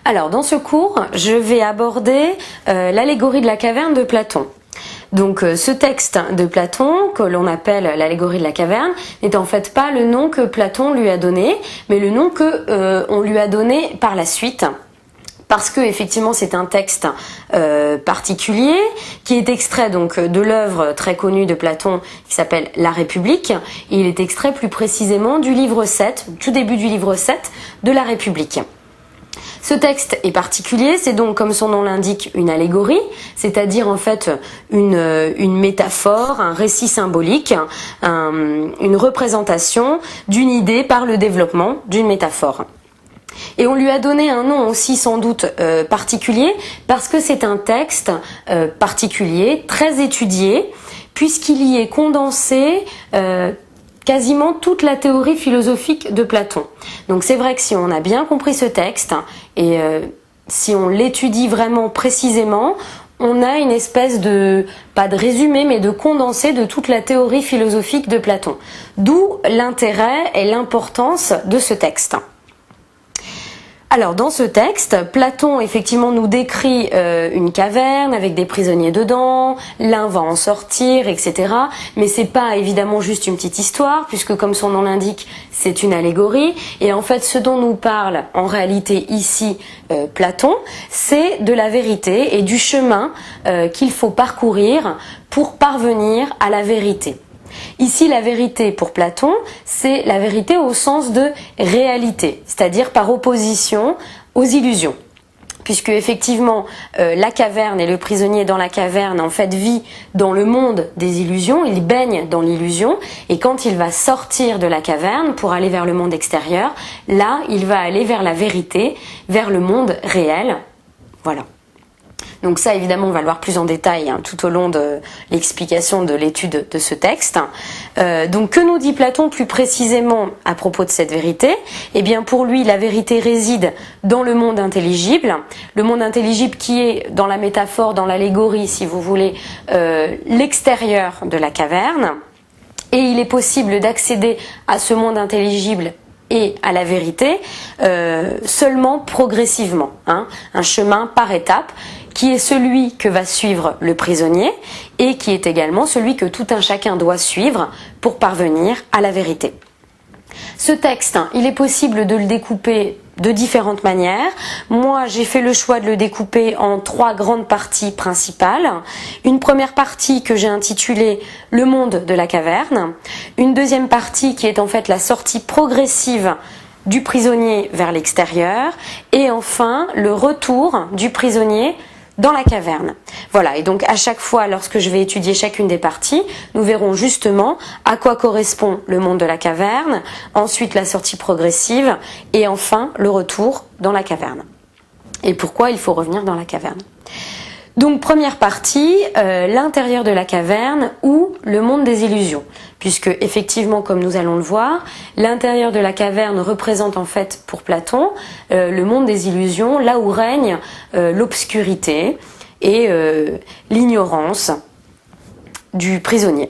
Alors, dans ce cours, je vais aborder l'allégorie de la caverne de Platon. Donc ce texte de Platon, que l'on appelle l'allégorie de la caverne, n'est en fait pas le nom que Platon lui a donné, mais le nom que on lui a donné par la suite. Parce que effectivement c'est un texte particulier qui est extrait donc de l'œuvre très connue de Platon qui s'appelle La République. Et il est extrait plus précisément du livre 7, tout début du livre 7 de La République. Ce texte est particulier, c'est donc comme son nom l'indique une allégorie, c'est-à-dire en fait une métaphore, un récit symbolique, une représentation d'une idée par le développement d'une métaphore. Et on lui a donné un nom aussi sans doute particulier parce que c'est un texte particulier, très étudié, puisqu'il y est condensé quasiment toute la théorie philosophique de Platon. Donc c'est vrai que si on a bien compris ce texte et si on l'étudie vraiment précisément, on a une espèce de, pas de résumé, mais de condensé de toute la théorie philosophique de Platon. D'où l'intérêt et l'importance de ce texte. Alors dans ce texte, Platon effectivement nous décrit une caverne avec des prisonniers dedans, l'un va en sortir, etc. Mais c'est pas évidemment juste une petite histoire, puisque comme son nom l'indique, c'est une allégorie. Et en fait, ce dont nous parle en réalité ici Platon, c'est de la vérité et du chemin qu'il faut parcourir pour parvenir à la vérité. Ici, la vérité pour Platon, c'est la vérité au sens de réalité, c'est-à-dire par opposition aux illusions. Puisque effectivement, la caverne et le prisonnier dans la caverne en fait vit dans le monde des illusions, il baigne dans l'illusion, et quand il va sortir de la caverne pour aller vers le monde extérieur, là, il va aller vers la vérité, vers le monde réel. Voilà. Donc ça, évidemment, on va le voir plus en détail tout au long de l'explication de l'étude de ce texte. Donc, que nous dit Platon plus précisément à propos de cette vérité ? Eh bien, pour lui, la vérité réside dans le monde intelligible. Le monde intelligible qui est, dans la métaphore, dans l'allégorie, si vous voulez, l'extérieur de la caverne. Et il est possible d'accéder à ce monde intelligible et à la vérité seulement progressivement, un chemin par étapes, qui est celui que va suivre le prisonnier et qui est également celui que tout un chacun doit suivre pour parvenir à la vérité. Ce texte, il est possible de le découper de différentes manières. Moi, j'ai fait le choix de le découper en 3 grandes parties principales. Une première partie que j'ai intitulée « Le monde de la caverne ». Une deuxième partie qui est en fait la sortie progressive du prisonnier vers l'extérieur. Et enfin, le retour du prisonnier dans la caverne. Voilà, et donc à chaque fois, lorsque je vais étudier chacune des parties, nous verrons justement à quoi correspond le monde de la caverne, ensuite la sortie progressive, et enfin le retour dans la caverne. Et pourquoi il faut revenir dans la caverne. Donc première partie, l'intérieur de la caverne ou le monde des illusions. Puisque effectivement, comme nous allons le voir, l'intérieur de la caverne représente en fait pour Platon le monde des illusions, là où règne l'obscurité et l'ignorance du prisonnier.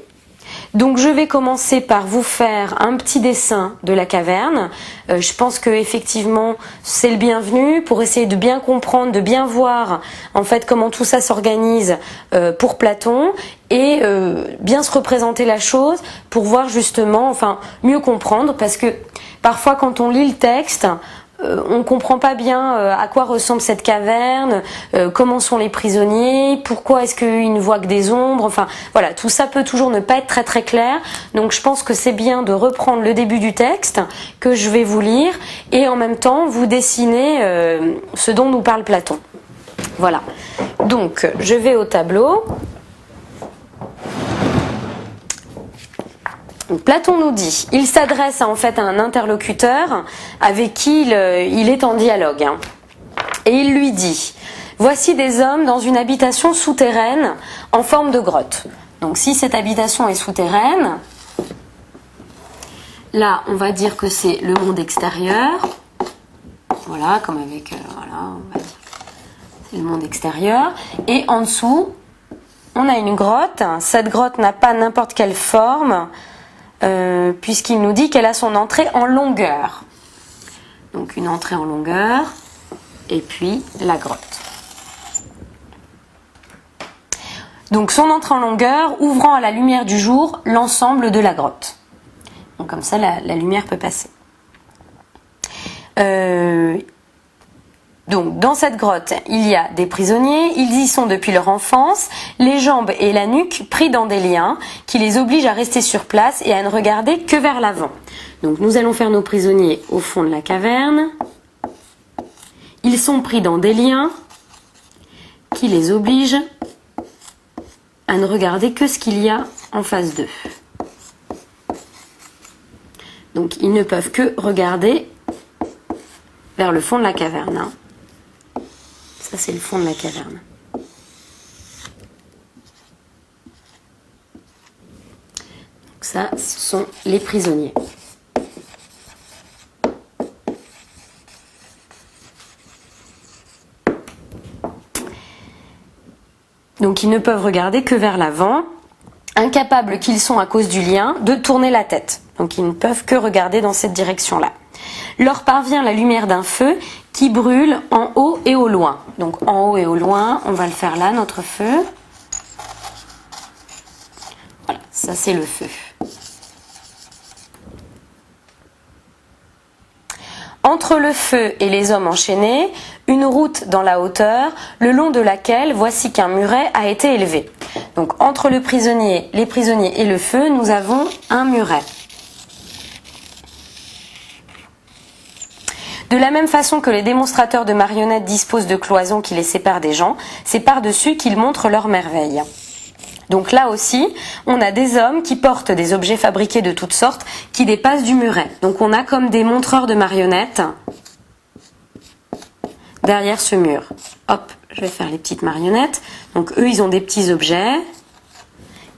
Donc je vais commencer par vous faire un petit dessin de la caverne. Je pense que effectivement c'est le bienvenu pour essayer de bien comprendre, de bien voir en fait comment tout ça s'organise pour Platon et bien se représenter la chose pour voir justement, enfin mieux comprendre, parce que parfois quand on lit le texte, on ne comprend pas bien à quoi ressemble cette caverne, comment sont les prisonniers, pourquoi est-ce qu'ils ne voient que des ombres, enfin voilà, tout ça peut toujours ne pas être très très clair, donc je pense que c'est bien de reprendre le début du texte que je vais vous lire et en même temps vous dessiner ce dont nous parle Platon. Voilà, donc je vais au tableau. Platon nous dit, il s'adresse en fait à un interlocuteur avec qui il est en dialogue. Et il lui dit, voici des hommes dans une habitation souterraine en forme de grotte. Donc si cette habitation est souterraine, là on va dire que c'est le monde extérieur. Voilà, comme avec, voilà, on va dire, c'est le monde extérieur. Et en dessous, on a une grotte. Cette grotte n'a pas n'importe quelle forme, puisqu'il nous dit qu'elle a son entrée en longueur. Donc une entrée en longueur. et puis la grotte. Donc son entrée en longueur ouvrant à la lumière du jour l'ensemble de la grotte. Donc comme ça la lumière peut passer. Donc dans cette grotte, il y a des prisonniers, ils y sont depuis leur enfance, les jambes et la nuque pris dans des liens qui les obligent à rester sur place et à ne regarder que vers l'avant. Donc nous allons faire nos prisonniers au fond de la caverne. Ils sont pris dans des liens qui les obligent à ne regarder que ce qu'il y a en face d'eux. Donc ils ne peuvent que regarder vers le fond de la caverne. Hein. Ça, c'est le fond de la caverne. Donc ça, ce sont les prisonniers. Donc ils ne peuvent regarder que vers l'avant, incapables qu'ils sont à cause du lien de tourner la tête. Donc ils ne peuvent que regarder dans cette direction-là. Leur parvient la lumière d'un feu qui brûle en haut et au loin. Donc en haut et au loin, on va le faire là, notre feu. Voilà, ça c'est le feu. Entre le feu et les hommes enchaînés, une route dans la hauteur, le long de laquelle voici qu'un muret a été élevé. Donc entre les prisonniers et le feu, nous avons un muret. De la même façon que les démonstrateurs de marionnettes disposent de cloisons qui les séparent des gens, c'est par-dessus qu'ils montrent leurs merveilles. Donc là aussi, on a des hommes qui portent des objets fabriqués de toutes sortes qui dépassent du muret. Donc on a comme des montreurs de marionnettes derrière ce mur. Hop, je vais faire les petites marionnettes. Donc eux, ils ont des petits objets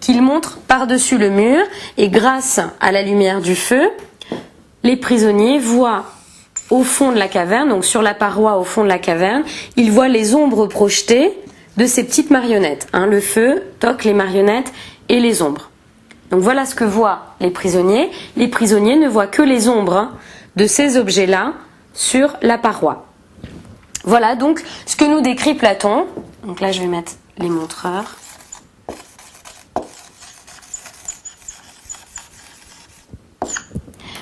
qu'ils montrent par-dessus le mur. Et grâce à la lumière du feu, les prisonniers voient au fond de la caverne, donc sur la paroi au fond de la caverne, ils voient les ombres projetées de ces petites marionnettes. Hein, le feu, toc, les marionnettes et les ombres. Donc voilà ce que voient les prisonniers. Les prisonniers ne voient que les ombres de ces objets-là sur la paroi. Voilà donc ce que nous décrit Platon. Donc là je vais mettre les montreurs.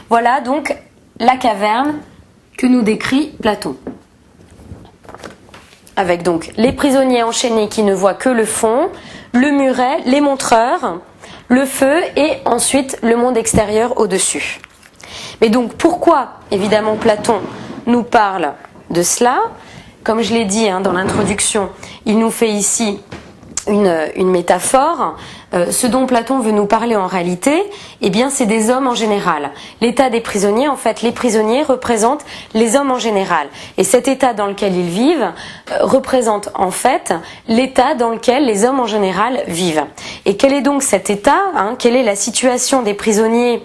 Voilà donc la caverne que nous décrit Platon. Avec donc les prisonniers enchaînés qui ne voient que le fond, le muret, les montreurs, le feu et ensuite le monde extérieur au-dessus. Mais donc pourquoi, évidemment, Platon nous parle de cela? Comme je l'ai dit dans l'introduction, il nous fait ici une métaphore. Ce dont Platon veut nous parler en réalité, eh bien, c'est des hommes en général. L'état des prisonniers, en fait, les prisonniers représentent les hommes en général. Et cet état dans lequel ils vivent représente en fait l'état dans lequel les hommes en général vivent. Et quel est donc cet état, quelle est la situation des prisonniers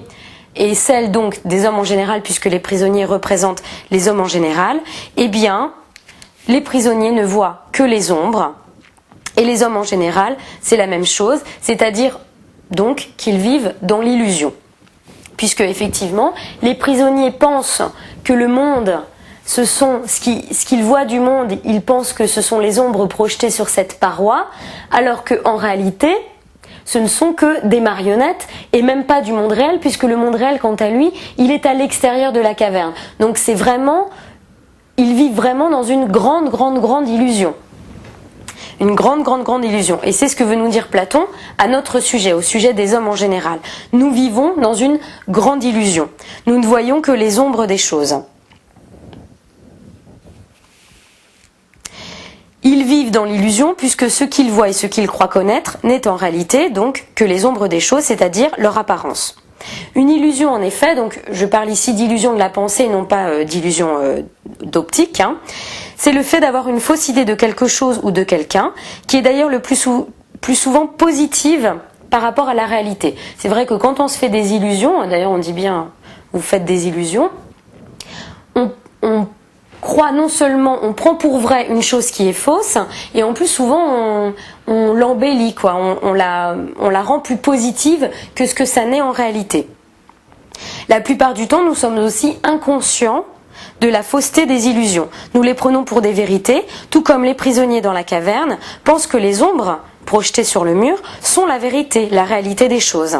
et celle donc des hommes en général, puisque les prisonniers représentent les hommes en général? Eh bien, les prisonniers ne voient que les ombres. Et les hommes en général, c'est la même chose, c'est-à-dire donc qu'ils vivent dans l'illusion. Puisque effectivement, les prisonniers pensent que le monde, ce qu'ils voient du monde, ils pensent que ce sont les ombres projetées sur cette paroi, alors qu'en réalité, ce ne sont que des marionnettes et même pas du monde réel, puisque le monde réel, quant à lui, il est à l'extérieur de la caverne. Donc c'est vraiment, ils vivent vraiment dans une grande illusion. Une grande illusion. Et c'est ce que veut nous dire Platon à notre sujet, au sujet des hommes en général. Nous vivons dans une grande illusion. Nous ne voyons que les ombres des choses. Ils vivent dans l'illusion puisque ce qu'ils voient et ce qu'ils croient connaître n'est en réalité donc que les ombres des choses, c'est-à-dire leur apparence. Une illusion en effet, donc je parle ici d'illusion de la pensée, non pas d'illusion d'optique, c'est le fait d'avoir une fausse idée de quelque chose ou de quelqu'un, qui est d'ailleurs le plus souvent positive par rapport à la réalité. C'est vrai que quand on se fait des illusions, d'ailleurs on dit bien vous faites des illusions, on croit non seulement, on prend pour vrai une chose qui est fausse, et en plus souvent on l'embellit, on la rend plus positive que ce que ça n'est en réalité. La plupart du temps, nous sommes aussi inconscients de la fausseté des illusions. Nous les prenons pour des vérités, tout comme les prisonniers dans la caverne pensent que les ombres projetées sur le mur sont la vérité, la réalité des choses.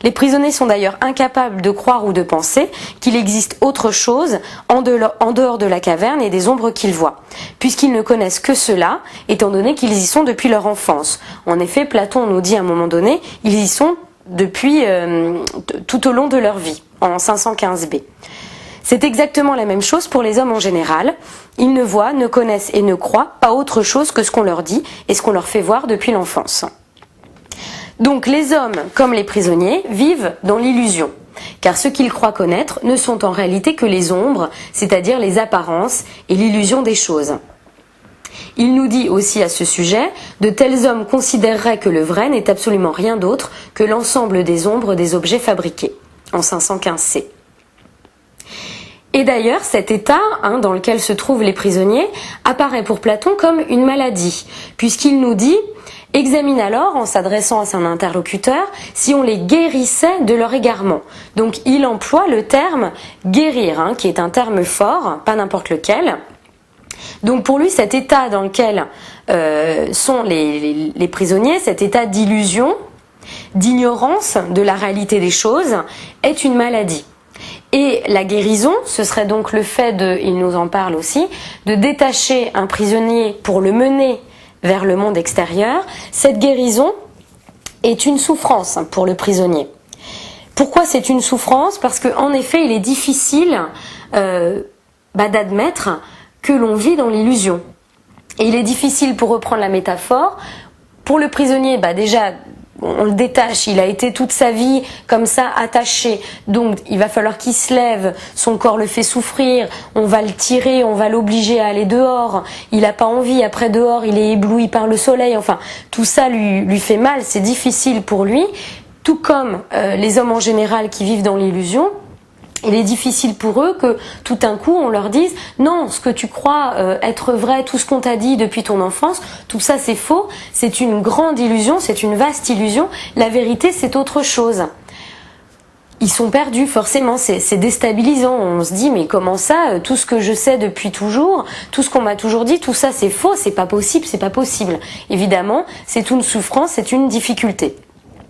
Les prisonniers sont d'ailleurs incapables de croire ou de penser qu'il existe autre chose en dehors de la caverne et des ombres qu'ils voient, puisqu'ils ne connaissent que cela, étant donné qu'ils y sont depuis leur enfance. En effet, Platon nous dit à un moment donné, ils y sont depuis tout au long de leur vie, en 515b. C'est exactement la même chose pour les hommes en général. Ils ne voient, ne connaissent et ne croient pas autre chose que ce qu'on leur dit et ce qu'on leur fait voir depuis l'enfance. Donc les hommes, comme les prisonniers, vivent dans l'illusion, car ce qu'ils croient connaître ne sont en réalité que les ombres, c'est-à-dire les apparences et l'illusion des choses. Il nous dit aussi à ce sujet, de tels hommes considéreraient que le vrai n'est absolument rien d'autre que l'ensemble des ombres des objets fabriqués, en 515c. Et d'ailleurs, cet état dans lequel se trouvent les prisonniers apparaît pour Platon comme une maladie, puisqu'il nous dit « Examine alors, en s'adressant à son interlocuteur, si on les guérissait de leur égarement ». Donc il emploie le terme « guérir », qui est un terme fort, pas n'importe lequel. Donc pour lui, cet état dans lequel sont les prisonniers, cet état d'illusion, d'ignorance de la réalité des choses, est une maladie. Et la guérison, ce serait donc le fait il nous en parle aussi, de détacher un prisonnier pour le mener vers le monde extérieur. Cette guérison est une souffrance pour le prisonnier. Pourquoi c'est une souffrance? Parce qu'en effet, il est difficile d'admettre que l'on vit dans l'illusion. Et il est difficile, pour reprendre la métaphore, pour le prisonnier, déjà, on le détache, il a été toute sa vie comme ça attaché, donc il va falloir qu'il se lève, son corps le fait souffrir, on va le tirer, on va l'obliger à aller dehors, il n'a pas envie, après dehors il est ébloui par le soleil, enfin tout ça lui fait mal, c'est difficile pour lui, tout comme les hommes en général qui vivent dans l'illusion. Il est difficile pour eux que tout d'un coup on leur dise non, ce que tu crois être vrai, tout ce qu'on t'a dit depuis ton enfance, tout ça c'est faux, c'est une grande illusion, c'est une vaste illusion, la vérité c'est autre chose. Ils sont perdus forcément, c'est déstabilisant, on se dit mais comment ça, tout ce que je sais depuis toujours, tout ce qu'on m'a toujours dit, tout ça c'est faux, c'est pas possible, c'est pas possible. Évidemment, c'est une souffrance, c'est une difficulté.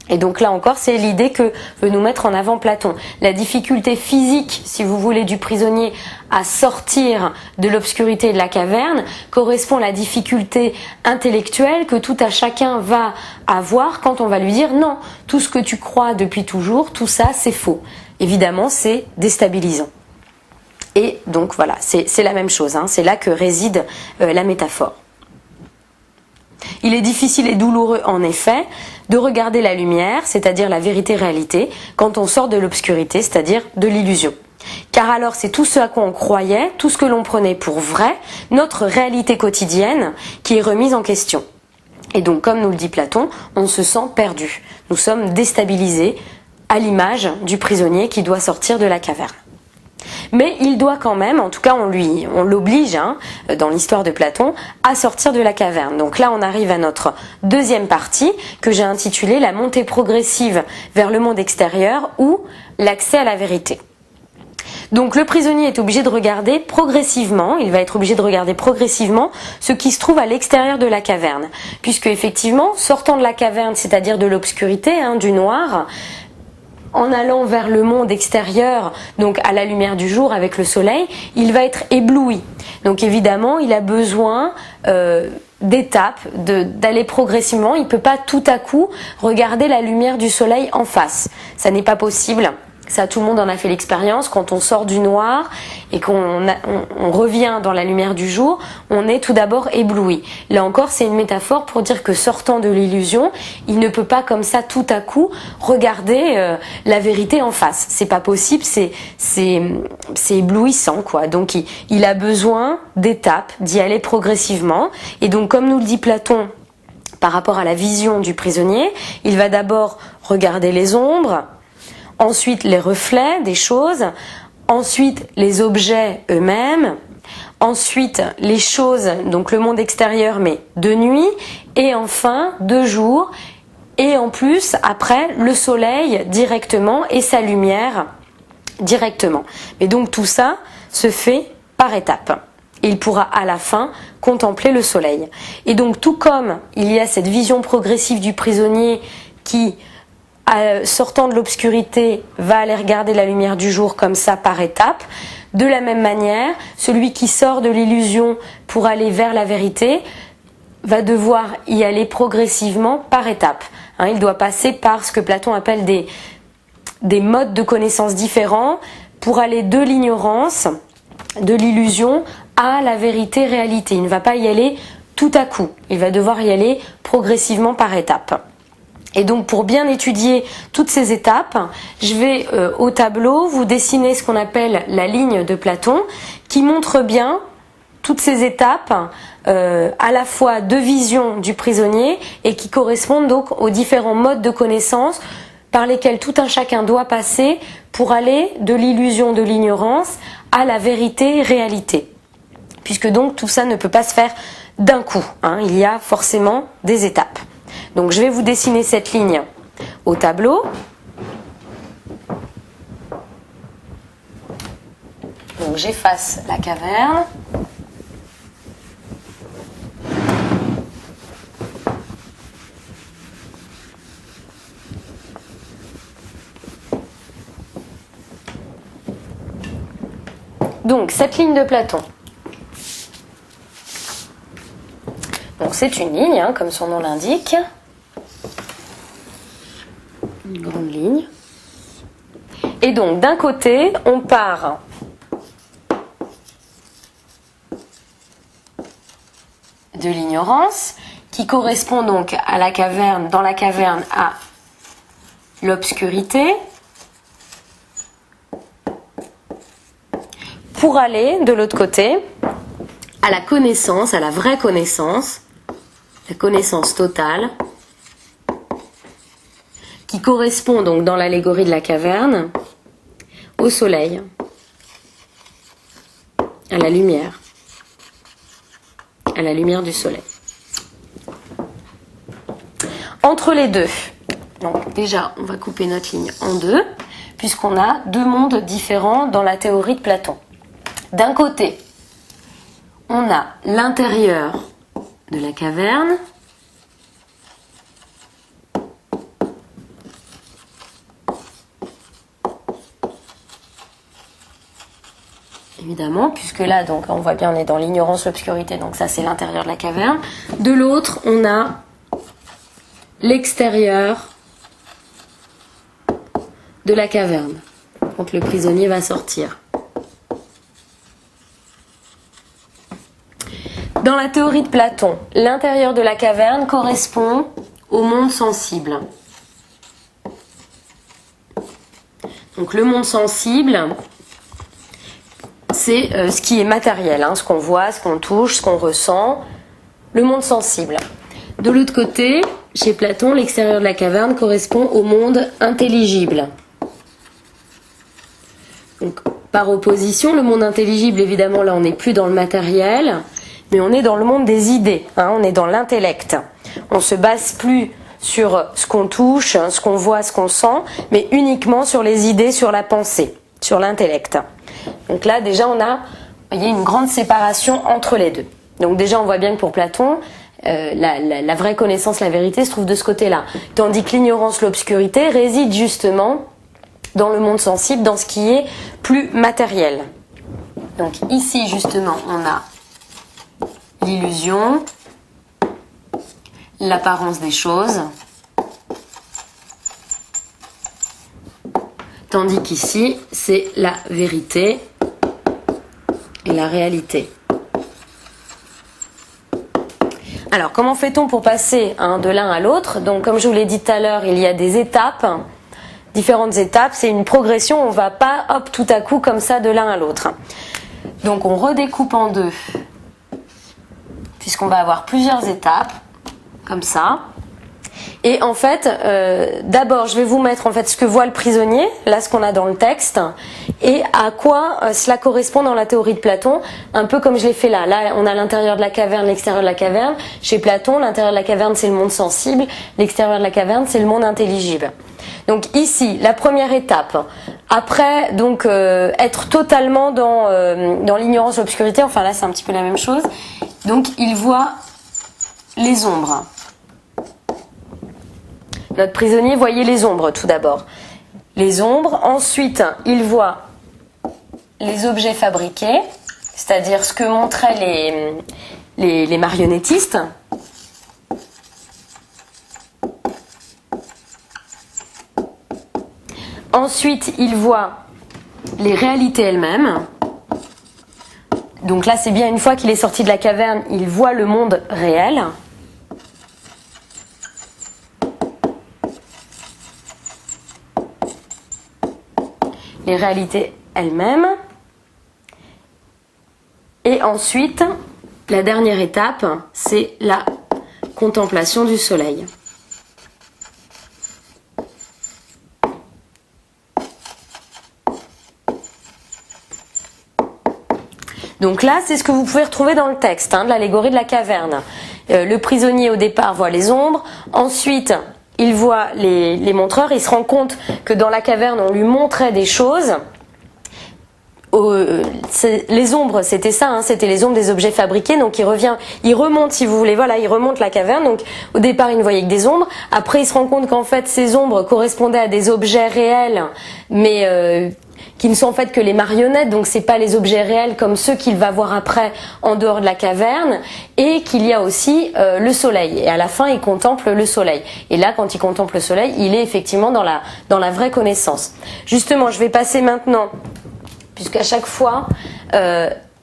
Et donc là encore, c'est l'idée que veut nous mettre en avant Platon. La difficulté physique, si vous voulez, du prisonnier à sortir de l'obscurité de la caverne correspond à la difficulté intellectuelle que tout à chacun va avoir quand on va lui dire non, tout ce que tu crois depuis toujours, tout ça c'est faux. Évidemment, c'est déstabilisant. Et donc voilà, c'est la même chose, c'est là que réside la métaphore. Il est difficile et douloureux, en effet, de regarder la lumière, c'est-à-dire la vérité-réalité, quand on sort de l'obscurité, c'est-à-dire de l'illusion. Car alors c'est tout ce à quoi on croyait, tout ce que l'on prenait pour vrai, notre réalité quotidienne, qui est remise en question. Et donc, comme nous le dit Platon, on se sent perdu. Nous sommes déstabilisés, à l'image du prisonnier qui doit sortir de la caverne. Mais il doit quand même, en tout cas on l'oblige dans l'histoire de Platon, à sortir de la caverne. Donc là on arrive à notre deuxième partie que j'ai intitulée la montée progressive vers le monde extérieur ou l'accès à la vérité. Donc le prisonnier est obligé de regarder progressivement, il va être obligé de regarder progressivement ce qui se trouve à l'extérieur de la caverne. Puisque effectivement, sortant de la caverne, c'est-à-dire de l'obscurité, du noir, en allant vers le monde extérieur, donc à la lumière du jour avec le soleil, il va être ébloui. Donc évidemment, il a besoin d'étapes, d'aller progressivement. Il ne peut pas tout à coup regarder la lumière du soleil en face. Ça n'est pas possible. Ça, tout le monde en a fait l'expérience. Quand on sort du noir et qu'on revient dans la lumière du jour, on est tout d'abord ébloui. Là encore, c'est une métaphore pour dire que sortant de l'illusion, il ne peut pas comme ça tout à coup regarder la vérité en face. C'est pas possible, c'est éblouissant, quoi. Donc il a besoin d'étapes, d'y aller progressivement. Et donc, comme nous le dit Platon, par rapport à la vision du prisonnier, il va d'abord regarder les ombres, ensuite les reflets des choses, ensuite les objets eux-mêmes, ensuite les choses, donc le monde extérieur mais de nuit, et enfin de jour, et en plus après le soleil directement et sa lumière directement. Mais donc tout ça se fait par étapes. Il pourra à la fin contempler le soleil. Et donc tout comme il y a cette vision progressive du prisonnier qui, sortant de l'obscurité, va aller regarder la lumière du jour comme ça par étapes, de la même manière, celui qui sort de l'illusion pour aller vers la vérité va devoir y aller progressivement par étapes. Il doit passer par ce que Platon appelle des modes de connaissance différents pour aller de l'ignorance, de l'illusion à la vérité réalité. Il ne va pas y aller tout à coup, il va devoir y aller progressivement par étapes. Et donc pour bien étudier toutes ces étapes, je vais au tableau vous dessiner ce qu'on appelle la ligne de Platon, qui montre bien toutes ces étapes à la fois de vision du prisonnier et qui correspondent donc aux différents modes de connaissance par lesquels tout un chacun doit passer pour aller de l'illusion de l'ignorance à la vérité réalité. Puisque donc tout ça ne peut pas se faire d'un coup, il y a forcément des étapes. Donc je vais vous dessiner cette ligne au tableau. Donc j'efface la caverne. Donc cette ligne de Platon. Donc c'est une ligne, comme son nom l'indique. Une grande ligne. Et donc d'un côté, on part de l'ignorance, qui correspond donc à la caverne, dans la caverne à l'obscurité, pour aller de l'autre côté à la connaissance, à la vraie connaissance, la connaissance totale, qui correspond donc dans l'allégorie de la caverne au soleil, à la lumière du soleil. Entre les deux, donc déjà on va couper notre ligne en deux, puisqu'on a deux mondes différents dans la théorie de Platon. D'un côté, on a l'intérieur de la caverne, évidemment, puisque là, donc, on voit bien, on est dans l'ignorance, l'obscurité, donc ça, c'est l'intérieur de la caverne. De l'autre, on a l'extérieur de la caverne, quand le prisonnier va sortir. Dans la théorie de Platon, l'intérieur de la caverne correspond au monde sensible. Donc le monde sensible, c'est ce qui est matériel, ce qu'on voit, ce qu'on touche, ce qu'on ressent, le monde sensible. De l'autre côté, chez Platon, l'extérieur de la caverne correspond au monde intelligible. Donc, par opposition, le monde intelligible, évidemment, là on n'est plus dans le matériel, mais on est dans le monde des idées, on est dans l'intellect. On ne se base plus sur ce qu'on touche, ce qu'on voit, ce qu'on sent, mais uniquement sur les idées, sur la pensée, sur l'intellect. Donc là, déjà, il y a une grande séparation entre les deux. Donc déjà, on voit bien que pour Platon, la vraie connaissance, la vérité se trouve de ce côté-là. Tandis que l'ignorance, l'obscurité réside justement dans le monde sensible, dans ce qui est plus matériel. Donc ici, justement, on a l'illusion, l'apparence des choses, tandis qu'ici, c'est la vérité et la réalité. Alors, comment fait-on pour passer de l'un à l'autre? Donc, comme je vous l'ai dit tout à l'heure, il y a des étapes, différentes étapes. C'est une progression, on ne va pas, tout à coup, comme ça, de l'un à l'autre. Donc, on redécoupe en deux, puisqu'on va avoir plusieurs étapes, comme ça. Et en fait, d'abord, je vais vous mettre en fait ce que voit le prisonnier, là ce qu'on a dans le texte, et à quoi cela correspond dans la théorie de Platon, un peu comme je l'ai fait là. Là, on a l'intérieur de la caverne, l'extérieur de la caverne. Chez Platon, l'intérieur de la caverne, c'est le monde sensible, l'extérieur de la caverne, c'est le monde intelligible. Donc ici, la première étape, après donc être totalement dans l'ignorance, l'obscurité, enfin là c'est un petit peu la même chose, donc il voit les ombres. Notre prisonnier voyait les ombres tout d'abord. Les ombres, ensuite il voit les objets fabriqués, c'est-à-dire ce que montraient les marionnettistes. Ensuite, il voit les réalités elles-mêmes. Donc là, c'est bien une fois qu'il est sorti de la caverne, il voit le monde réel. Les réalités elles-mêmes. Et ensuite, la dernière étape, c'est la contemplation du soleil. Donc là, c'est ce que vous pouvez retrouver dans le texte de l'allégorie de la caverne. Le prisonnier au départ voit les ombres, ensuite il voit les montreurs, il se rend compte que dans la caverne on lui montrait des choses. Les ombres, c'était ça, c'était les ombres des objets fabriqués. Donc il remonte, si vous voulez, voilà, il remonte la caverne. Donc au départ, il ne voyait que des ombres. Après, il se rend compte qu'en fait, ces ombres correspondaient à des objets réels, mais qui ne sont en fait que les marionnettes. Donc c'est pas les objets réels comme ceux qu'il va voir après en dehors de la caverne. Et qu'il y a aussi le soleil. Et à la fin, il contemple le soleil. Et là, quand il contemple le soleil, il est effectivement dans la vraie connaissance. Justement, je vais passer maintenant, puisqu'à chaque fois,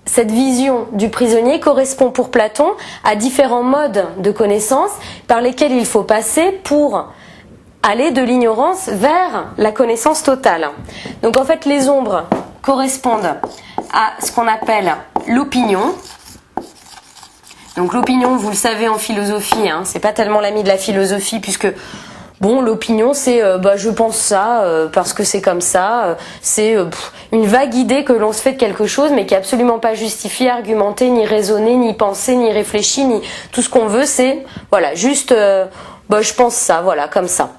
cette vision du prisonnier correspond pour Platon à différents modes de connaissance par lesquels il faut passer pour aller de l'ignorance vers la connaissance totale. Donc en fait, les ombres correspondent à ce qu'on appelle l'opinion. Donc l'opinion, vous le savez en philosophie, c'est pas tellement l'ami de la philosophie, puisque bon, l'opinion, c'est je pense ça parce que c'est comme ça. C'est une vague idée que l'on se fait de quelque chose, mais qui est absolument pas justifiée, argumentée, ni raisonnée, ni pensée, ni réfléchie, ni tout ce qu'on veut. C'est voilà, juste je pense ça, voilà, comme ça.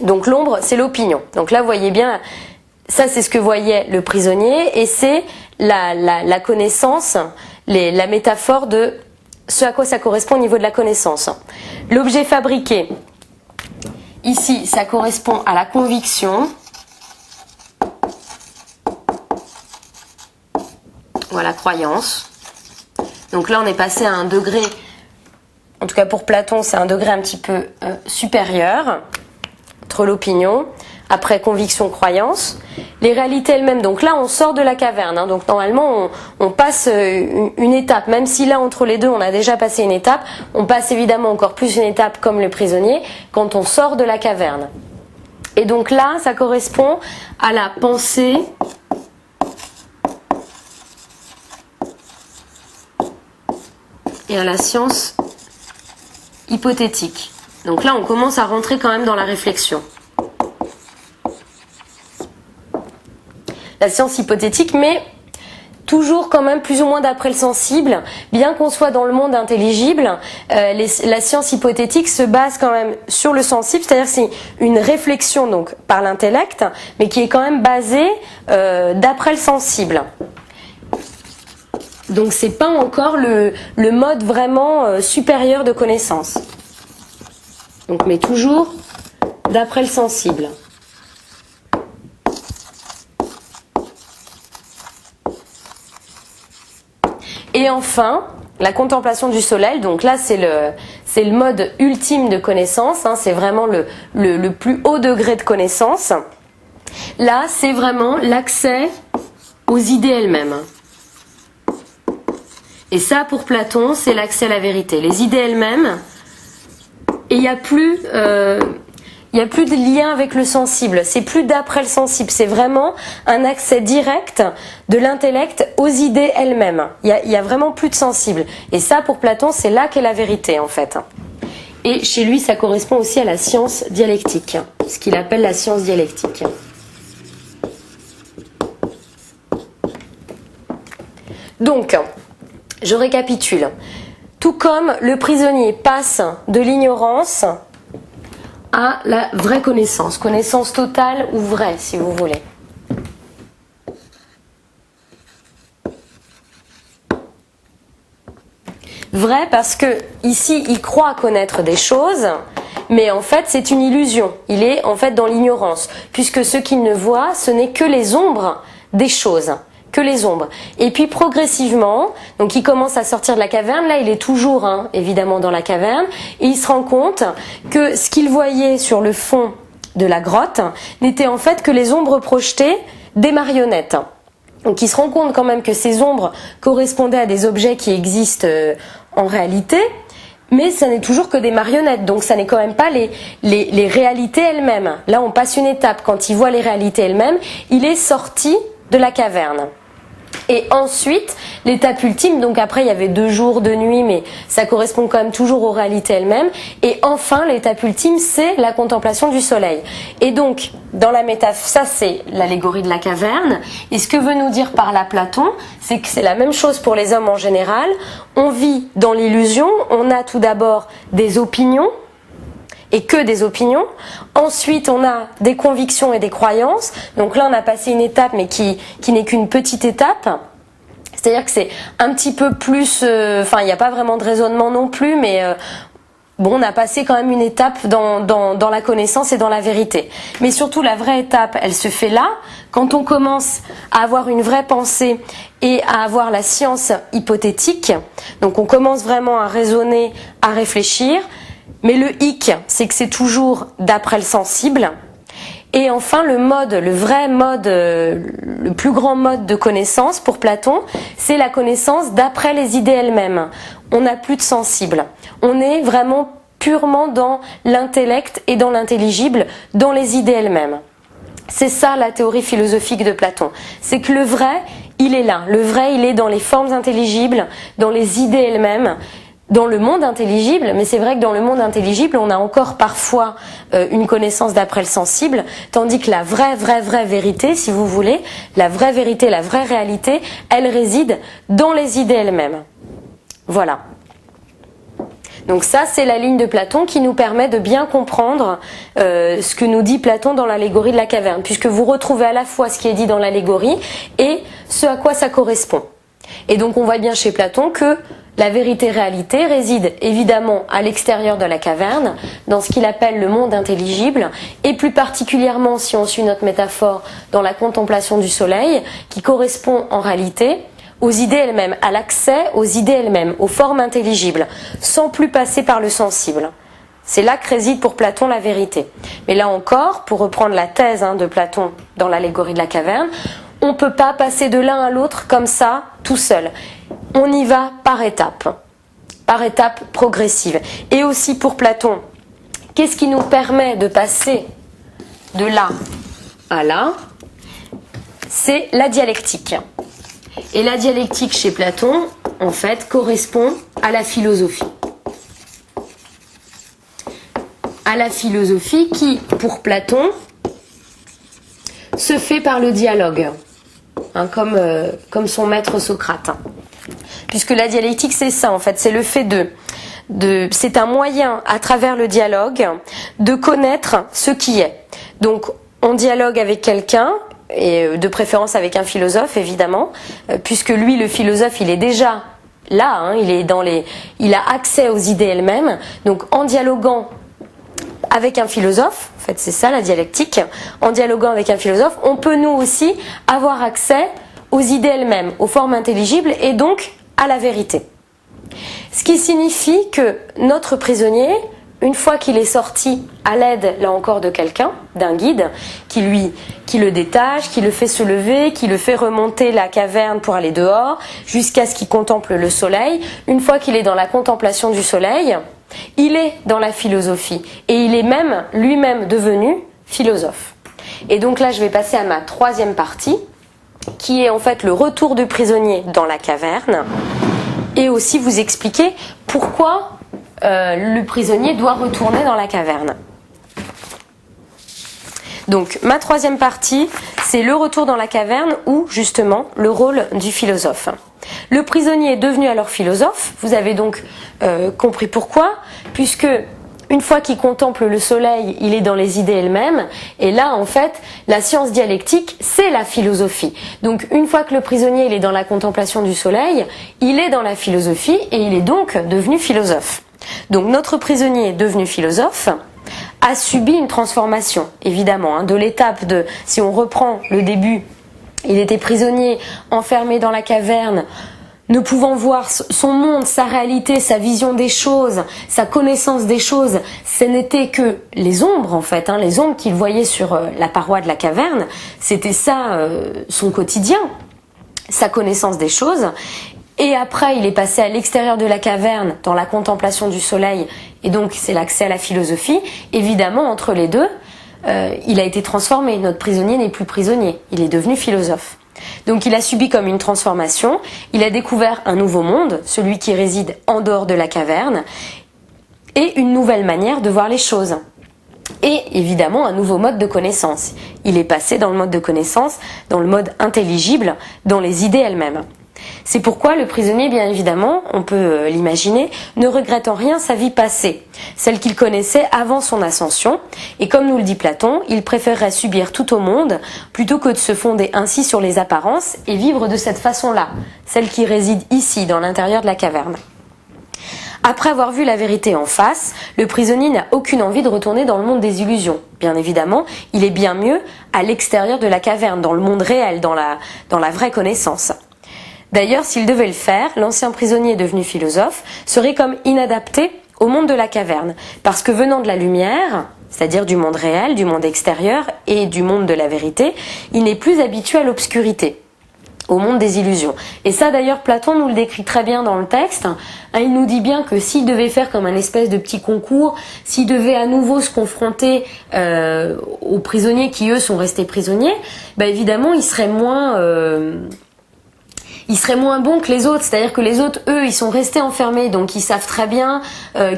Donc l'ombre, c'est l'opinion. Donc là, vous voyez bien, ça c'est ce que voyait le prisonnier, et c'est la connaissance, la métaphore de ce à quoi ça correspond au niveau de la connaissance. L'objet fabriqué. Ici, ça correspond à la conviction. Ou à la croyance. Donc là, on est passé à un degré, en tout cas pour Platon, c'est un degré un petit peu supérieur, entre l'opinion, après conviction, croyance. Les réalités elles-mêmes, donc là, on sort de la caverne. Donc normalement, on passe une étape. Même si là, entre les deux, on a déjà passé une étape, on passe évidemment encore plus une étape comme le prisonnier quand on sort de la caverne. Et donc là, ça correspond à la pensée et à la science hypothétique. Donc là, on commence à rentrer quand même dans la réflexion. La science hypothétique, mais toujours quand même plus ou moins d'après le sensible, bien qu'on soit dans le monde intelligible, la science hypothétique se base quand même sur le sensible, c'est-à-dire c'est une réflexion donc par l'intellect, mais qui est quand même basée d'après le sensible. Donc c'est pas encore le mode vraiment supérieur de connaissance. Donc mais toujours d'après le sensible. Et enfin, la contemplation du soleil, donc là c'est le mode ultime de connaissance, c'est vraiment le plus haut degré de connaissance. Là c'est vraiment l'accès aux idées elles-mêmes. Et ça pour Platon c'est l'accès à la vérité. Les idées elles-mêmes, et il n'y a plus de lien avec le sensible, c'est plus d'après le sensible, c'est vraiment un accès direct de l'intellect aux idées elles-mêmes. Il y a vraiment plus de sensible. Et ça, pour Platon, c'est là qu'est la vérité, en fait. Et chez lui, ça correspond aussi à la science dialectique, ce qu'il appelle la science dialectique. Donc, je récapitule. Tout comme le prisonnier passe de l'ignorance à la vraie connaissance, connaissance totale ou vraie, si vous voulez. Vrai parce que ici, il croit connaître des choses, mais en fait, c'est une illusion. Il est en fait dans l'ignorance, puisque ce qu'il ne voit, ce n'est que les ombres des choses. Que les ombres. Et puis progressivement, donc il commence à sortir de la caverne, là il est toujours évidemment dans la caverne, et il se rend compte que ce qu'il voyait sur le fond de la grotte n'était en fait que les ombres projetées des marionnettes. Donc il se rend compte quand même que ces ombres correspondaient à des objets qui existent en réalité, mais ça n'est toujours que des marionnettes, donc ça n'est quand même pas les réalités elles-mêmes. Là on passe une étape, quand il voit les réalités elles-mêmes, il est sorti de la caverne. Et ensuite, l'étape ultime, donc après il y avait 2 jours, 2 nuits, mais ça correspond quand même toujours aux réalités elles-mêmes. Et enfin, l'étape ultime, c'est la contemplation du soleil. Et donc, dans la métaphore, ça c'est l'allégorie de la caverne. Et ce que veut nous dire par là Platon, c'est que c'est la même chose pour les hommes en général. On vit dans l'illusion, on a tout d'abord des opinions, et que des opinions. Ensuite, on a des convictions et des croyances. Donc là, on a passé une étape, mais qui n'est qu'une petite étape. C'est-à-dire que c'est un petit peu plus... il n'y a pas vraiment de raisonnement non plus, mais on a passé quand même une étape dans la connaissance et dans la vérité. Mais surtout, la vraie étape, elle se fait là, quand on commence à avoir une vraie pensée et à avoir la science hypothétique. Donc on commence vraiment à raisonner, à réfléchir. Mais le hic, c'est que c'est toujours d'après le sensible. Et enfin, le vrai mode, le plus grand mode de connaissance pour Platon, c'est la connaissance d'après les idées elles-mêmes. On n'a plus de sensible. On est vraiment purement dans l'intellect et dans l'intelligible, dans les idées elles-mêmes. C'est ça la théorie philosophique de Platon. C'est que le vrai, il est là. Le vrai, il est dans les formes intelligibles, dans les idées elles-mêmes, dans le monde intelligible, mais c'est vrai que dans le monde intelligible, on a encore parfois une connaissance d'après le sensible, tandis que la vraie vérité, si vous voulez, la vraie vérité, la vraie réalité, elle réside dans les idées elles-mêmes. Voilà. Donc ça, c'est la ligne de Platon qui nous permet de bien comprendre ce que nous dit Platon dans l'allégorie de la caverne, puisque vous retrouvez à la fois ce qui est dit dans l'allégorie et ce à quoi ça correspond. Et donc on voit bien chez Platon que la vérité-réalité réside évidemment à l'extérieur de la caverne, dans ce qu'il appelle le monde intelligible, et plus particulièrement, si on suit notre métaphore, dans la contemplation du soleil, qui correspond en réalité aux idées elles-mêmes, à l'accès aux idées elles-mêmes, aux formes intelligibles, sans plus passer par le sensible. C'est là que réside pour Platon la vérité. Mais là encore, pour reprendre la thèse de Platon dans l'allégorie de la caverne, on ne peut pas passer de l'un à l'autre comme ça, tout seul. On y va par étapes progressives. Et aussi pour Platon, qu'est-ce qui nous permet de passer de là à là? C'est la dialectique. Et la dialectique chez Platon, en fait, correspond à la philosophie. À la philosophie qui, pour Platon, se fait par le dialogue, comme son maître Socrate. Puisque la dialectique, c'est ça, en fait, c'est le fait c'est un moyen, à travers le dialogue, de connaître ce qui est. Donc, on dialogue avec quelqu'un, et de préférence avec un philosophe, évidemment, puisque lui, le philosophe, il est déjà là, il a accès aux idées elles-mêmes. Donc, en dialoguant avec un philosophe, en fait, c'est ça la dialectique, en dialoguant avec un philosophe, on peut nous aussi avoir accès aux idées elles-mêmes, aux formes intelligibles, et donc à la vérité. Ce qui signifie que notre prisonnier, une fois qu'il est sorti à l'aide, là encore, de quelqu'un, d'un guide, qui le détache, qui le fait se lever, qui le fait remonter la caverne pour aller dehors, jusqu'à ce qu'il contemple le soleil, une fois qu'il est dans la contemplation du soleil, il est dans la philosophie, et il est même lui-même devenu philosophe. Et donc là, je vais passer à ma troisième partie, qui est en fait le retour du prisonnier dans la caverne, et aussi vous expliquer pourquoi le prisonnier doit retourner dans la caverne. Donc ma troisième partie, c'est le retour dans la caverne ou justement le rôle du philosophe. Le prisonnier est devenu alors philosophe, vous avez donc compris pourquoi, puisque une fois qu'il contemple le soleil, il est dans les idées elles-mêmes, et là en fait, la science dialectique, c'est la philosophie. Donc une fois que le prisonnier il est dans la contemplation du soleil, il est dans la philosophie et il est donc devenu philosophe. Donc notre prisonnier est devenu philosophe, a subi une transformation, évidemment, de l'étape de, si on reprend le début, il était prisonnier, enfermé dans la caverne, ne pouvant voir son monde, sa réalité, sa vision des choses, sa connaissance des choses, ce n'était que les ombres en fait, les ombres qu'il voyait sur la paroi de la caverne, c'était ça son quotidien, sa connaissance des choses. Et après, il est passé à l'extérieur de la caverne, dans la contemplation du soleil, et donc c'est l'accès à la philosophie. Évidemment, entre les deux, il a été transformé. Notre prisonnier n'est plus prisonnier, il est devenu philosophe. Donc il a subi comme une transformation, il a découvert un nouveau monde, celui qui réside en dehors de la caverne, et une nouvelle manière de voir les choses. Et évidemment un nouveau mode de connaissance. Il est passé dans le mode de connaissance, dans le mode intelligible, dans les idées elles-mêmes. C'est pourquoi le prisonnier, bien évidemment, on peut l'imaginer, ne regrette en rien sa vie passée, celle qu'il connaissait avant son ascension, et comme nous le dit Platon, il préférerait subir tout au monde plutôt que de se fonder ainsi sur les apparences et vivre de cette façon-là, celle qui réside ici, dans l'intérieur de la caverne. Après avoir vu la vérité en face, le prisonnier n'a aucune envie de retourner dans le monde des illusions. Bien évidemment, il est bien mieux à l'extérieur de la caverne, dans le monde réel, dans la vraie connaissance. D'ailleurs, s'il devait le faire, l'ancien prisonnier devenu philosophe serait comme inadapté au monde de la caverne, parce que venant de la lumière, c'est-à-dire du monde réel, du monde extérieur et du monde de la vérité, il n'est plus habitué à l'obscurité, au monde des illusions. Et ça d'ailleurs, Platon nous le décrit très bien dans le texte. Il nous dit bien que s'il devait faire comme un espèce de petit concours, s'il devait à nouveau se confronter aux prisonniers qui eux sont restés prisonniers, évidemment il serait moins bon que les autres, c'est-à-dire que les autres, eux, ils sont restés enfermés, donc ils savent très bien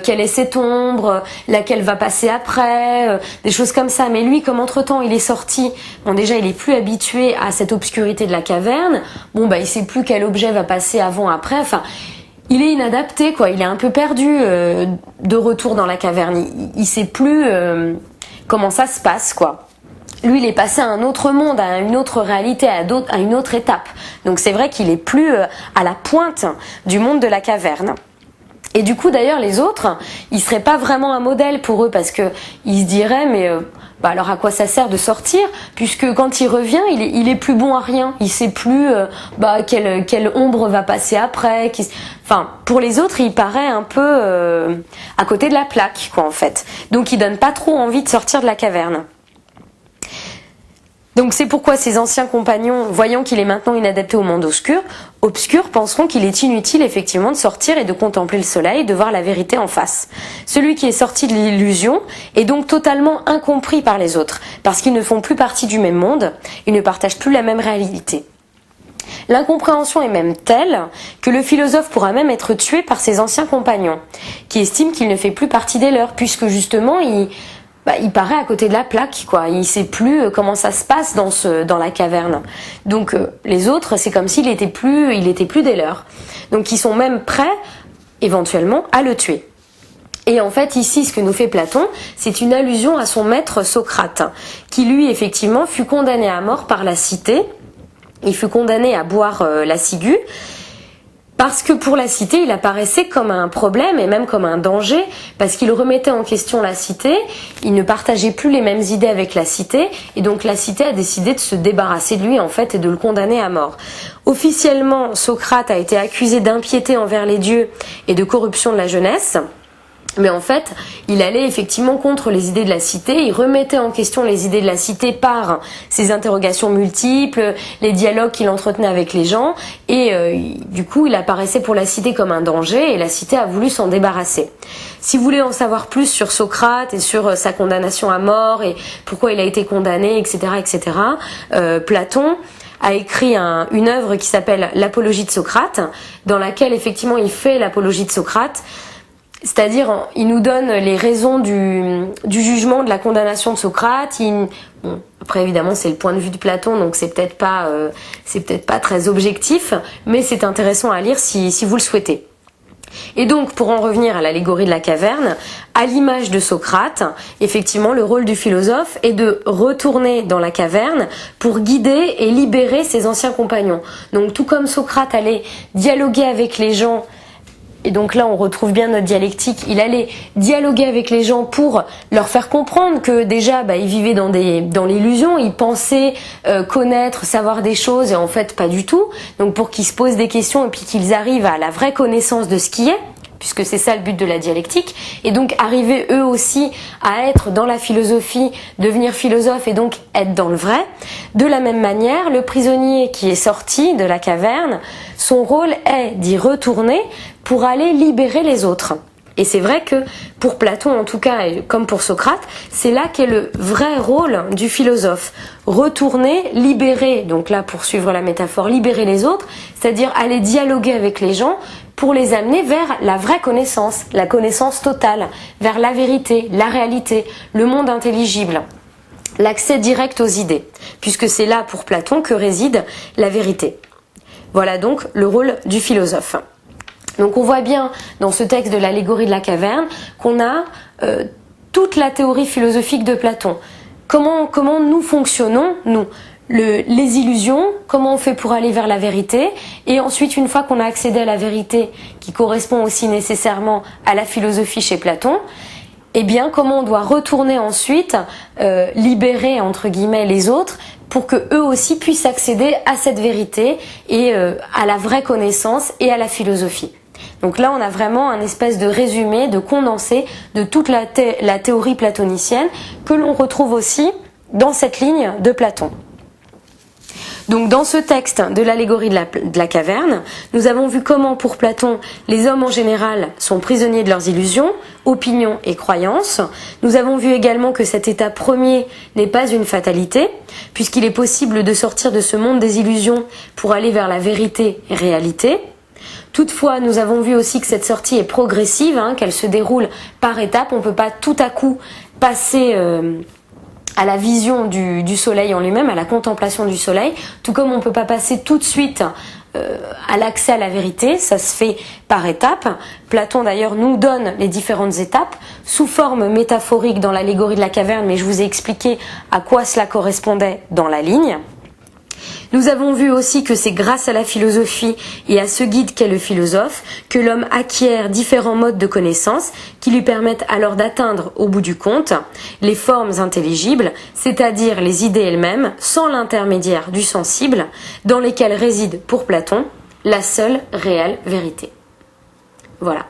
quelle est cette ombre, laquelle va passer après, des choses comme ça. Mais lui, comme entre-temps, il est sorti, bon déjà, il est plus habitué à cette obscurité de la caverne, il sait plus quel objet va passer avant, après, enfin... Il est inadapté, quoi. Il est un peu perdu de retour dans la caverne. Il sait plus comment ça se passe, quoi. Lui, il est passé à un autre monde, à une autre réalité, à une autre étape. Donc c'est vrai qu'il est plus à la pointe du monde de la caverne. Et du coup, d'ailleurs, les autres, ils seraient pas vraiment un modèle pour eux, parce que ils se diraient, mais alors à quoi ça sert de sortir, puisque quand il revient, il est plus bon à rien. Il sait plus quelle ombre va passer après. Enfin, pour les autres, il paraît un peu à côté de la plaque, quoi, en fait. Donc, il donne pas trop envie de sortir de la caverne. Donc c'est pourquoi ses anciens compagnons, voyant qu'il est maintenant inadapté au monde obscur, penseront qu'il est inutile effectivement de sortir et de contempler le soleil, de voir la vérité en face. Celui qui est sorti de l'illusion est donc totalement incompris par les autres, parce qu'ils ne font plus partie du même monde, ils ne partagent plus la même réalité. L'incompréhension est même telle que le philosophe pourra même être tué par ses anciens compagnons, qui estiment qu'il ne fait plus partie des leurs, puisque justement il paraît à côté de la plaque, quoi. Il sait plus comment ça se passe dans la caverne. Donc les autres, c'est comme s'il était plus des leurs. Donc ils sont même prêts, éventuellement, à le tuer. Et en fait, ici, ce que nous fait Platon, c'est une allusion à son maître Socrate, qui lui, effectivement, fut condamné à mort par la cité. Il fut condamné à boire la ciguë, parce que pour la cité, il apparaissait comme un problème et même comme un danger, parce qu'il remettait en question la cité, il ne partageait plus les mêmes idées avec la cité, et donc la cité a décidé de se débarrasser de lui en fait et de le condamner à mort. Officiellement, Socrate a été accusé d'impiété envers les dieux et de corruption de la jeunesse. Mais en fait, il allait effectivement contre les idées de la cité, il remettait en question les idées de la cité par ses interrogations multiples, les dialogues qu'il entretenait avec les gens, et du coup il apparaissait pour la cité comme un danger, et la cité a voulu s'en débarrasser. Si vous voulez en savoir plus sur Socrate et sur sa condamnation à mort, et pourquoi il a été condamné, etc., Platon a écrit une œuvre qui s'appelle l'Apologie de Socrate, dans laquelle effectivement il fait l'apologie de Socrate, C'est-à-dire, il nous donne les raisons du jugement, de la condamnation de Socrate. Bon, après, évidemment, c'est le point de vue de Platon, donc c'est peut-être pas très objectif, mais c'est intéressant à lire si vous le souhaitez. Et donc, pour en revenir à l'allégorie de la caverne, à l'image de Socrate, effectivement, le rôle du philosophe est de retourner dans la caverne pour guider et libérer ses anciens compagnons. Donc, tout comme Socrate allait dialoguer avec les gens, et donc là on retrouve bien notre dialectique, il allait dialoguer avec les gens pour leur faire comprendre que déjà ils vivaient dans l'illusion, ils pensaient connaître, savoir des choses et en fait pas du tout, donc pour qu'ils se posent des questions et puis qu'ils arrivent à la vraie connaissance de ce qui est, puisque c'est ça le but de la dialectique, et donc arriver eux aussi à être dans la philosophie, devenir philosophe et donc être dans le vrai. De la même manière, le prisonnier qui est sorti de la caverne, son rôle est d'y retourner pour aller libérer les autres. Et c'est vrai que pour Platon en tout cas, et comme pour Socrate, c'est là qu'est le vrai rôle du philosophe. Retourner, libérer, donc là pour suivre la métaphore, libérer les autres, c'est-à-dire aller dialoguer avec les gens pour les amener vers la vraie connaissance, la connaissance totale, vers la vérité, la réalité, le monde intelligible, l'accès direct aux idées, puisque c'est là pour Platon que réside la vérité. Voilà donc le rôle du philosophe. Donc on voit bien dans ce texte de l'allégorie de la caverne qu'on a toute la théorie philosophique de Platon. Comment nous fonctionnons, nous, les illusions, comment on fait pour aller vers la vérité, et ensuite une fois qu'on a accédé à la vérité qui correspond aussi nécessairement à la philosophie chez Platon, eh bien comment on doit retourner ensuite libérer entre guillemets les autres pour que eux aussi puissent accéder à cette vérité et à la vraie connaissance et à la philosophie. Donc là, on a vraiment un espèce de résumé, de condensé de toute la théorie platonicienne que l'on retrouve aussi dans cette ligne de Platon. Donc dans ce texte de l'allégorie de la caverne, nous avons vu comment pour Platon, les hommes en général sont prisonniers de leurs illusions, opinions et croyances. Nous avons vu également que cet état premier n'est pas une fatalité, puisqu'il est possible de sortir de ce monde des illusions pour aller vers la vérité et réalité. Toutefois, nous avons vu aussi que cette sortie est progressive, qu'elle se déroule par étapes. On ne peut pas tout à coup passer à la vision du soleil en lui-même, à la contemplation du soleil, tout comme on ne peut pas passer tout de suite à l'accès à la vérité, ça se fait par étapes. Platon d'ailleurs nous donne les différentes étapes sous forme métaphorique dans l'allégorie de la caverne, mais je vous ai expliqué à quoi cela correspondait dans la ligne. Nous avons vu aussi que c'est grâce à la philosophie et à ce guide qu'est le philosophe que l'homme acquiert différents modes de connaissance qui lui permettent alors d'atteindre au bout du compte les formes intelligibles, c'est-à-dire les idées elles-mêmes, sans l'intermédiaire du sensible, dans lesquelles réside pour Platon la seule réelle vérité. Voilà.